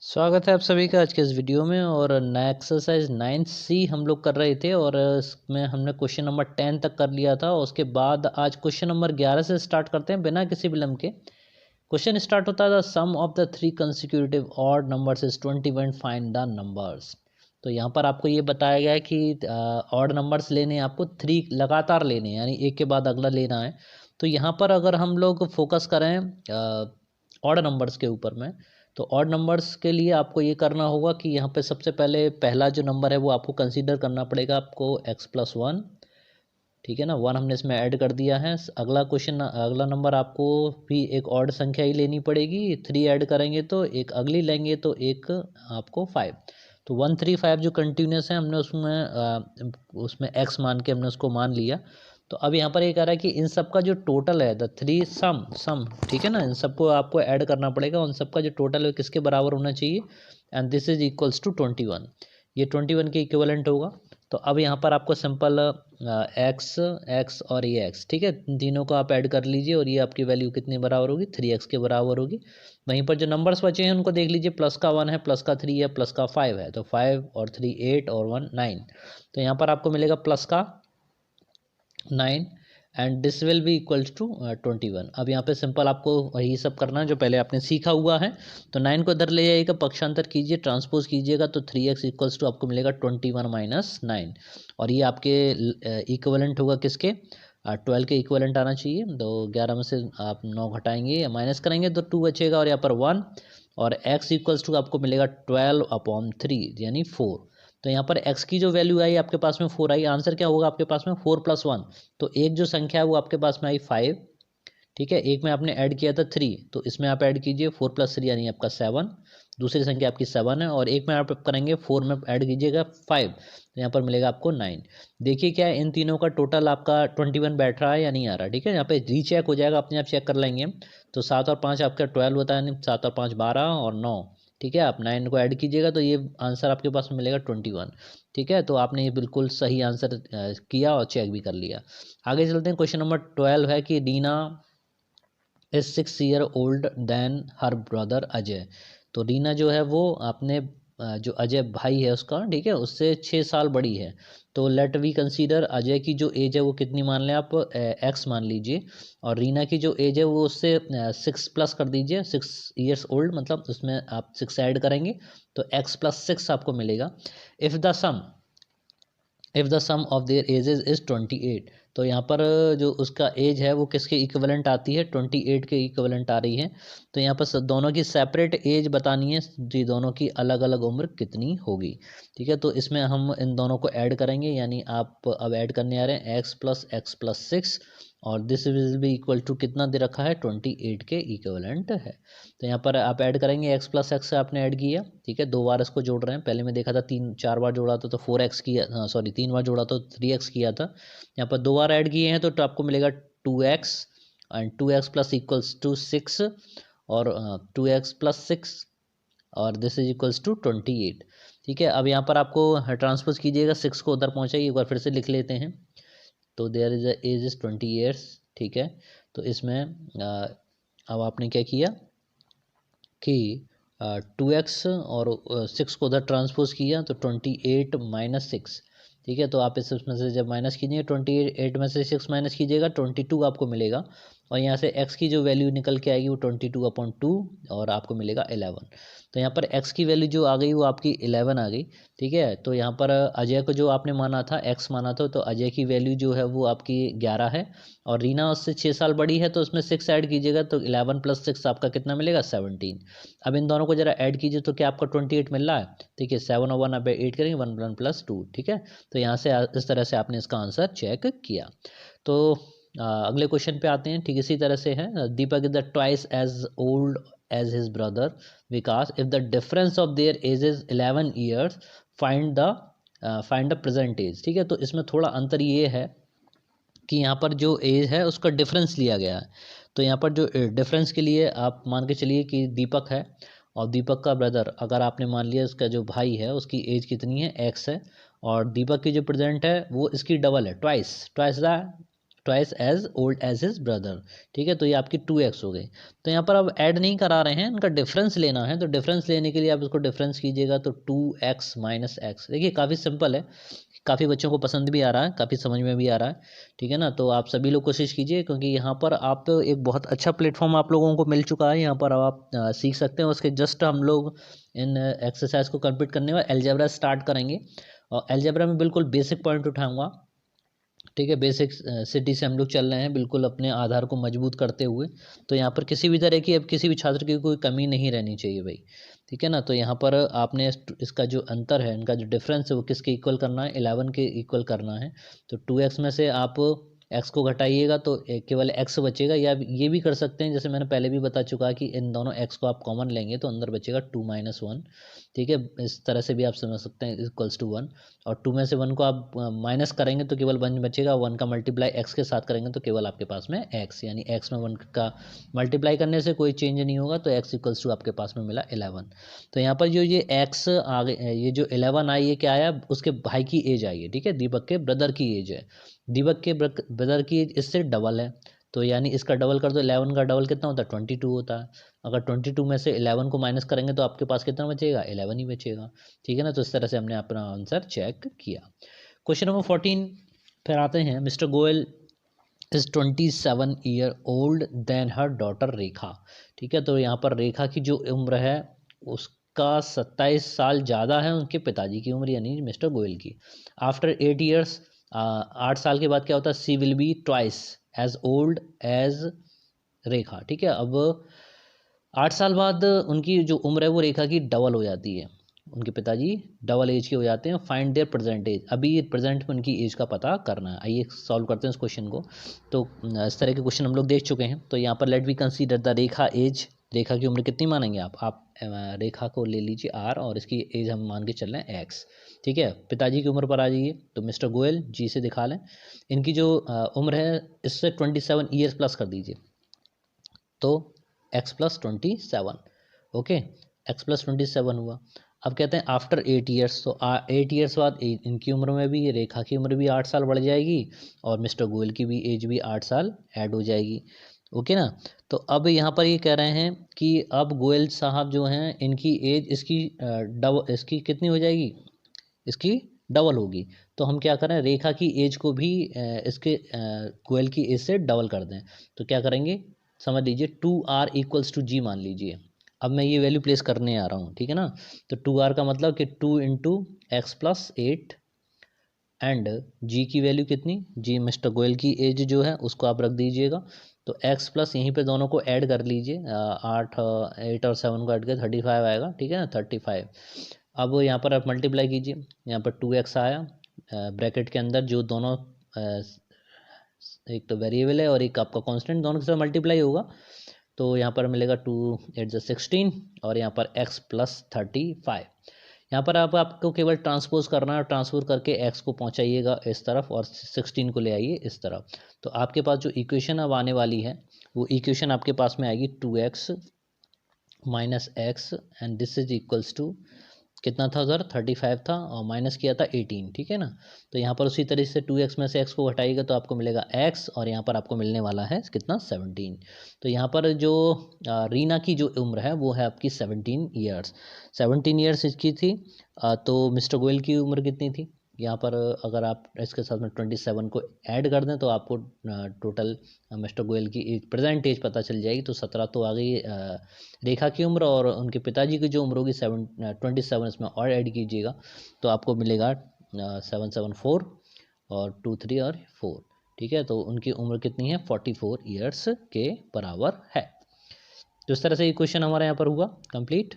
स्वागत है आप सभी का आज के इस वीडियो में। और नया एक्सरसाइज 9C हम लोग कर रहे थे और इसमें हमने क्वेश्चन नंबर 10 तक कर लिया था। उसके बाद आज क्वेश्चन नंबर 11 से स्टार्ट करते हैं बिना किसी विलंब के। क्वेश्चन स्टार्ट होता है the sum of the three consecutive odd numbers is 21, find the numbers. तो यहाँ पर आपको ये बताया गया है कि ऑड नंबर्स लेने हैं, आपको थ्री लगातार लेने हैं, यानी एक के बाद अगला लेना है। तो यहाँ पर अगर हम लोग फोकस करें ऑड नंबर्स के ऊपर में, तो ऑड नंबर्स के लिए आपको ये करना होगा कि यहाँ पे सबसे पहले पहला जो नंबर है वो आपको कंसीडर करना पड़ेगा, आपको x+1। ठीक है ना, 1 हमने इसमें ऐड कर दिया है। अगला क्वेश्चन, अगला नंबर आपको भी एक ऑड संख्या ही लेनी पड़ेगी, 3 ऐड करेंगे तो एक अगली लेंगे तो एक आपको 5। तो 1 3 5 जो कंटिन्यूस है हमने उसमें x मान के हमने उसको मान लिया। तो अब यहाँ पर ये कह रहा है कि इन सब का जो टोटल है द थ्री सम सम, ठीक है ना, इन सबको आपको ऐड करना पड़ेगा, उन सब का जो टोटल है किसके बराबर होना चाहिए, and this is equals to 21। ये 21 के इक्विवेलेंट होगा। तो अब यहाँ पर आपको सिंपल एक्स एक्स और ये एक्स, ठीक है, तीनों को आप ऐड कर लीजिए और ये आपकी वैल्यू कितनी बराबर होगी, 3x के बराबर होगी। वहीं पर जो नंबर्स बचे हैं उनको देख लीजिए, प्लस का 1 है, प्लस का 3 है, प्लस का 5 है, तो 5 और 3 8 और 1 9। तो यहाँ पर आपको मिलेगा प्लस का 9 and this will be equals to 21। अब यहाँ पे सिंपल आपको वही सब करना है जो पहले आपने सीखा हुआ है। तो 9 को इधर ले जाइएगा, पक्षांतर कीजिए, ट्रांसपोज कीजिएगा, तो 3x इक्वल्स टू आपको मिलेगा 21 माइनस 9। और ये आपके इक्वलेंट होगा किसके, 12 के इक्वलेंट आना चाहिए। तो 11 में से आप 9 घटाएंगे या माइनस करेंगे तो 2 बचेगा, और यहाँ पर 1। और x इक्वल्स टू आपको मिलेगा 12/3 यानी 4। तो यहाँ पर x की जो वैल्यू आई आपके पास में 4 आई, आंसर क्या होगा आपके पास में 4+1। तो एक जो संख्या है वो आपके पास में आई 5, ठीक है, एक में आपने ऐड किया था 3, तो इसमें आप ऐड कीजिए 4+3 यानी आपका 7। दूसरी संख्या आपकी 7 है, और एक में आप करेंगे 4 में ऐड कीजिएगा 5, तो यहाँ पर मिलेगा आपको 9। देखिए क्या है, इन तीनों का टोटल आपका 21 बैठ रहा है या नहीं आ रहा, ठीक है, यहाँ पे रीचेक हो जाएगा, अपने आप चेक कर लेंगे। तो 7 और 5 आपका 12 होता है, 7 और 5 12 और 9, ठीक है, आप 9 को ऐड कीजिएगा तो ये आंसर आपके पास में मिलेगा 21। ठीक है, तो आपने ये बिल्कुल सही आंसर किया और चेक भी कर लिया। आगे चलते हैं, क्वेश्चन नंबर 12 है कि Reena is 6 year old then her brother Ajay. तो रीना जो है वो आपने जो अजय भाई है उसका, ठीक है, उससे 6 साल बड़ी है। तो लेट वी कंसीडर अजय की जो एज है वो कितनी मान लें आप, एक्स मान लीजिए, और रीना की जो एज है वो उससे 6 प्लस कर दीजिए, 6 ईयर्स ओल्ड, मतलब उसमें आप 6 ऐड करेंगे तो x+6 आपको मिलेगा। If the sum of their ages is 28। तो यहाँ पर जो उसका एज है वो किसके इक्विवेलेंट आती है, 28 के इक्विवेलेंट आ रही है। तो यहाँ पर दोनों की सेपरेट एज बतानी है, जी दोनों की अलग अलग उम्र कितनी होगी। ठीक है, तो इसमें हम इन दोनों को ऐड करेंगे, यानी आप अब ऐड करने आ रहे हैं x+x+6, और this will be equal to कितना दे रखा है, 28 के इक्विवेलेंट है। तो यहाँ पर आप ऐड करेंगे, x+x से आपने ऐड किया, ठीक है, 2 बार इसको जोड़ रहे हैं, पहले में देखा था 3 4 बार जोड़ा था तो 4x किया, हाँ सॉरी 3 बार जोड़ा तो 3x किया था। यहाँ पर 2 बार ऐड किए हैं तो आपको मिलेगा 2x, and 2x plus equals to 6, और 2x+6, और दिस इज इक्वल्स टू 28। ठीक है, अब यहाँ पर आपको ट्रांसपोज कीजिएगा, 6 को उधर पहुँचाइए, एक बार फिर से लिख लेते हैं। तो their is age is 20 years, ठीक है। तो इसमें अब आपने क्या किया कि 2x और 6 को उधर ट्रांसपोज किया तो 28 माइनस 6, ठीक है, तो आप इसमें से जब माइनस कीजिए 28 में से 6 माइनस कीजिएगा 22 आपको मिलेगा, और यहाँ से x की जो वैल्यू निकल के आएगी वो 22/2, और आपको मिलेगा 11। तो यहाँ पर x की वैल्यू जो आ गई वो आपकी 11 आ गई। ठीक है, तो यहाँ पर अजय को जो आपने माना था x माना था, तो अजय की वैल्यू जो है वो आपकी 11 है, और रीना उससे 6 साल बड़ी है, तो उसमें 6 ऐड कीजिएगा तो 11+6 आपका कितना मिलेगा, 17। अब इन दोनों को जरा ऐड कीजिए तो क्या आपका 28 मिल रहा है, ठीक है, 7 और 1 आप 8 करेंगे, 1+2, ठीक है। तो यहाँ से इस तरह से आपने इसका आंसर चेक किया। तो अगले क्वेश्चन पे आते हैं, ठीक इसी तरह से है, Deepak is the twice as old as his brother Vikas, if the difference of their age is 11 years, find the present age. ठीक है, तो इसमें थोड़ा अंतर ये है कि यहाँ पर जो एज है उसका डिफरेंस लिया गया है। तो यहाँ पर जो डिफरेंस के लिए आप मान के चलिए कि दीपक है, और दीपक का ब्रदर अगर आपने मान लिया उसका जो भाई है उसकी एज कितनी है, एक्स है, और दीपक की जो प्रेजेंट है वो इसकी डबल है, twice twice the twice as old as his brother. ठीक है, तो ये आपकी 2x हो गई। तो यहाँ पर अब ऐड नहीं करा रहे हैं, इनका डिफरेंस लेना है। तो डिफरेंस लेने के लिए आप इसको डिफरेंस कीजिएगा, तो 2x माइनस एक्स। देखिए काफ़ी सिंपल है, काफ़ी बच्चों को पसंद भी आ रहा है, काफ़ी समझ में भी आ रहा है। ठीक है ना, तो आप सभी लोग कोशिश कीजिए, क्योंकि यहाँ पर आप एक बहुत अच्छा प्लेटफॉर्म आप लोगों को मिल चुका है। यहाँ पर आप सीख सकते हैं। उसके जस्ट हम लोग इन एक्सरसाइज को कंप्लीट करने में अलजेब्रा स्टार्ट करेंगे, और अलजेब्रा में बिल्कुल बेसिक पॉइंट उठाऊंगा। ठीक है, बेसिक सिटी से हम लोग चल रहे हैं, बिल्कुल अपने आधार को मजबूत करते हुए। तो यहाँ पर किसी भी तरह की, अब किसी भी छात्र की कोई कमी नहीं रहनी चाहिए भाई। ठीक है ना, तो यहाँ पर आपने इसका जो अंतर है, इनका जो डिफरेंस है, वो किसके इक्वल करना है, 11 के इक्वल करना है। तो 2x में से आप x को घटाइएगा तो केवल x बचेगा। या ये भी कर सकते हैं, जैसे मैंने पहले भी बता चुका है कि इन दोनों x को आप कॉमन लेंगे तो अंदर बचेगा 2 माइनस 1। ठीक है, इस तरह से भी आप समझ सकते हैं, इक्वल्स टू 1। और 2 में से 1 को आप माइनस करेंगे तो केवल 1 बचेगा। 1 का मल्टीप्लाई x के साथ करेंगे तो केवल आपके पास में x, यानी x में 1 का मल्टीप्लाई करने से कोई चेंज नहीं होगा, तो x इक्वल्स टू आपके पास में मिला 11। तो यहाँ पर जो ये x आगे, ये जो 11 आई, ये क्या आया, उसके भाई की एज आई है। ठीक है, दीपक के ब्रदर की एज है। दीपक के ब्रदर की एज इससे डबल है, तो यानी इसका डबल कर दो। 11 का डबल कितना होता है, 22 होता है। अगर 22 में से 11 को माइनस करेंगे तो आपके पास कितना बचेगा, 11 ही बचेगा। ठीक है ना, तो इस तरह से हमने अपना आंसर चेक किया। क्वेश्चन नंबर 14 फिर आते हैं। Mister Goyal is 27 year old then her daughter Rekha. ठीक है, तो यहाँ पर रेखा की जो उम्र है उसका 27 साल ज़्यादा है उनके पिताजी की उम्र, यानी मिस्टर गोयल की। आफ्टर 8 ईयर्स, 8 साल के बाद क्या होता है, she will be twice as old as Rekha. ठीक है, अब 8 साल बाद उनकी जो उम्र है वो रेखा की डबल हो जाती है। उनके पिताजी डबल एज के हो जाते हैं। फाइंड देयर प्रेजेंट एज, अभी प्रेजेंट में उनकी एज का पता करना है। आइए सॉल्व करते हैं इस क्वेश्चन को। तो इस तरह के क्वेश्चन हम लोग देख चुके हैं। तो यहाँ पर let we consider the Rekha age. Rekha की उम्र कितनी मानेंगे आप रेखा को ले लीजिए r, और इसकी एज हम मान के चल रहे हैं x। ठीक है, पिताजी की उम्र पर आ जाइए, तो मिस्टर गोयल जी से दिखा लें। इनकी जो उम्र है, इससे 27 ईयर्स प्लस कर दीजिए, तो x plus 27। Okay, x plus 27 हुआ। अब कहते हैं आफ्टर 8 ईयर्स, तो 8 ईयर्स बाद इनकी उम्र में भी, रेखा की उम्र भी 8 साल बढ़ जाएगी, और मिस्टर गोयल की भी एज भी 8 साल ऐड हो जाएगी। ओके ना, तो अब यहाँ पर ये कह रहे हैं कि अब गोयल साहब जो हैं, इनकी एज इसकी डबल, इसकी कितनी हो जाएगी, इसकी डबल होगी। तो हम क्या करें, रेखा की एज को भी इसके गोयल की एज से डबल कर दें। तो क्या करेंगे, समझ लीजिए 2r इक्वल्स टू जी मान लीजिए। अब मैं ये वैल्यू प्लेस करने आ रहा हूँ। ठीक है ना, तो 2r का मतलब कि 2 इंटू एक्स प्लस 8, एंड जी की वैल्यू कितनी, जी मिस्टर गोयल की एज जो है उसको आप रख दीजिएगा। तो x प्लस यहीं पे दोनों को ऐड कर लीजिए, 8 और 7 को ऐड कर 35 आएगा। ठीक है ना, 35। अब यहाँ पर आप मल्टीप्लाई कीजिए, यहाँ पर 2x आया, ब्रैकेट के अंदर जो दोनों एक तो वेरिएबल है और एक आपका कांस्टेंट, दोनों के साथ मल्टीप्लाई होगा। तो यहाँ पर मिलेगा 2 8 जा 16, और यहाँ पर x प्लस 35। यहाँ पर आपको केवल ट्रांसपोज करना है, ट्रांसपोज करके x को पहुँचाइएगा इस तरफ और 16 को ले आइए इस तरफ। तो आपके पास जो इक्वेशन अब आने वाली है, वो इक्वेशन आपके पास में आएगी 2x minus x, and this is equals to कितना था उधर, 35 था, और माइनस किया था 18। ठीक है ना, तो यहाँ पर उसी तरीके से 2x में से x को घटाइएगा तो आपको मिलेगा x, और यहाँ पर आपको मिलने वाला है कितना, 17। तो यहाँ पर जो रीना की जो उम्र है वो है आपकी 17 ईयर्स। 17 ईयर्स इसकी थी। तो मिस्टर गोयल की उम्र कितनी थी, यहाँ पर अगर आप इसके साथ में 27 को ऐड कर दें तो आपको टोटल मिस्टर गोयल की एज, प्रेजेंट एज पता चल जाएगी। तो 17 तो आ गई रेखा की उम्र, और उनके पिताजी की जो उम्र होगी 27 इसमें और ऐड कीजिएगा, तो आपको मिलेगा 774 और 2 3 और 4। ठीक है, तो उनकी उम्र कितनी है, 44 ईयर्स के बराबर है। तो इस तरह से ये क्वेश्चन हमारे यहाँ पर हुआ कंप्लीट।